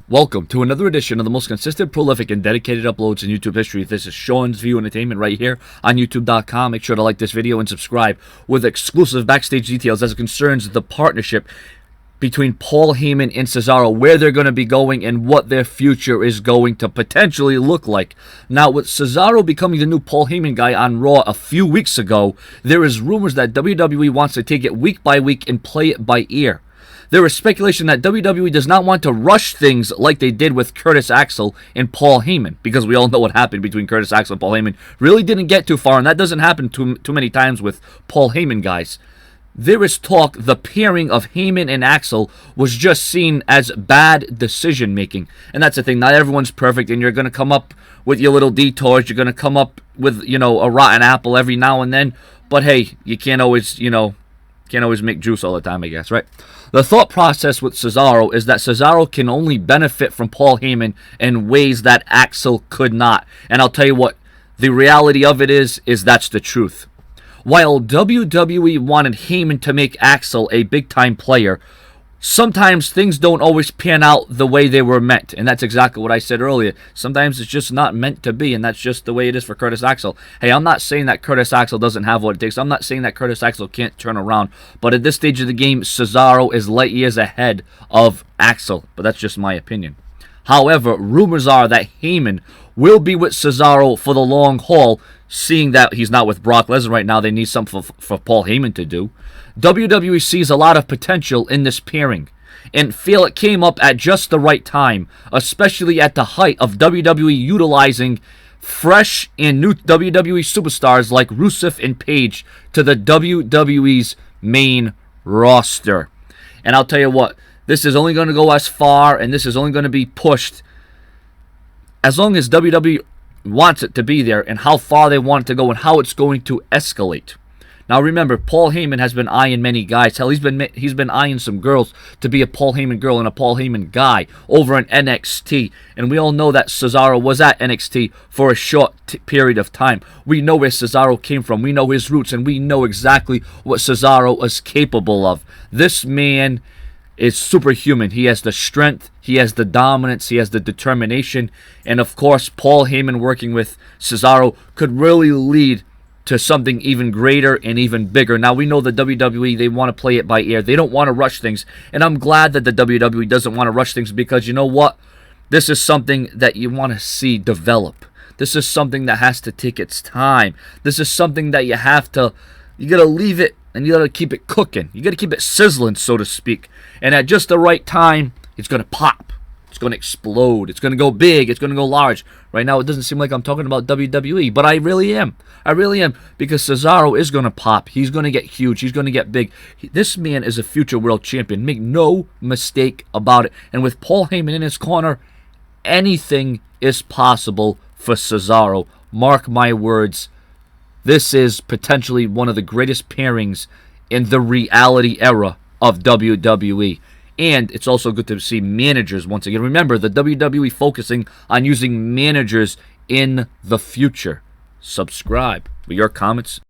Welcome to another edition of the most consistent, prolific, and dedicated uploads in YouTube history. This is Sean's View Entertainment right here on YouTube.com. Make sure to like this video and subscribe with exclusive backstage details as it concerns the partnership between Paul Heyman and Cesaro, where they're going to be going and what their future is going to potentially look like. Now, with Cesaro becoming the new Paul Heyman guy on Raw a few weeks ago, there is rumors that WWE wants to take it week by week and play it by ear. There is speculation that WWE does not want to rush things like they did with Curtis Axel and Paul Heyman, because we all know what happened between Curtis Axel and Paul Heyman. Really didn't get too far, and that doesn't happen too many times with Paul Heyman guys. There is talk the pairing of Heyman and Axel was just seen as bad decision making. And that's the thing, not everyone's perfect, and you're going to come up with your little detours. You're going to come up with, a rotten apple every now and then. But hey, you can't always make juice all the time, I guess, right? The thought process with Cesaro is that Cesaro can only benefit from Paul Heyman in ways that Axel could not. And I'll tell you what, the reality of it is that's the truth. While WWE wanted Heyman to make Axel a big-time player, sometimes things don't always pan out the way they were meant. And that's exactly what I said earlier. Sometimes it's just not meant to be, and that's just the way it is for Curtis Axel. Hey, I'm not saying that Curtis Axel doesn't have what it takes. I'm not saying that Curtis Axel can't turn around. But at this stage of the game, Cesaro is light years ahead of Axel. But that's just my opinion. However, rumors are that Heyman will be with Cesaro for the long haul, seeing that he's not with Brock Lesnar right now. They need something for Paul Heyman to do. WWE sees a lot of potential in this pairing and feel it came up at just the right time, especially at the height of WWE utilizing fresh and new WWE superstars like Rusev and Paige to the WWE's main roster. And I'll tell you what, this is only going to go as far, and this is only going to be pushed as long as WWE wants it to be there, and how far they want it to go, and how it's going to escalate. Now remember, Paul Heyman has been eyeing many guys. Hell, he's been eyeing some girls to be a Paul Heyman girl and a Paul Heyman guy over in NXT. And we all know that Cesaro was at NXT for a short period of time. We know where Cesaro came from. We know his roots, and we know exactly what Cesaro is capable of. This man is superhuman. He has the strength, he has the dominance, he has the determination, and of course, Paul Heyman working with Cesaro could really lead to something even greater and even bigger. Now, we know the WWE, they want to play it by ear. They don't want to rush things, and I'm glad that the WWE doesn't want to rush things, because you know what? This is something that you want to see develop. This is something that has to take its time. This is something that you got to leave it, and you got to keep it cooking. You got to keep it sizzling, so to speak. And at just the right time, it's going to pop. It's going to explode. It's going to go big. It's going to go large. Right now, it doesn't seem like I'm talking about WWE, but I really am. I really am, because Cesaro is going to pop. He's going to get huge. He's going to get big. This man is a future world champion. Make no mistake about it. And with Paul Heyman in his corner, anything is possible for Cesaro. Mark my words. This is potentially one of the greatest pairings in the reality era of WWE. And it's also good to see managers once again. Remember, the WWE focusing on using managers in the future. Subscribe with your comments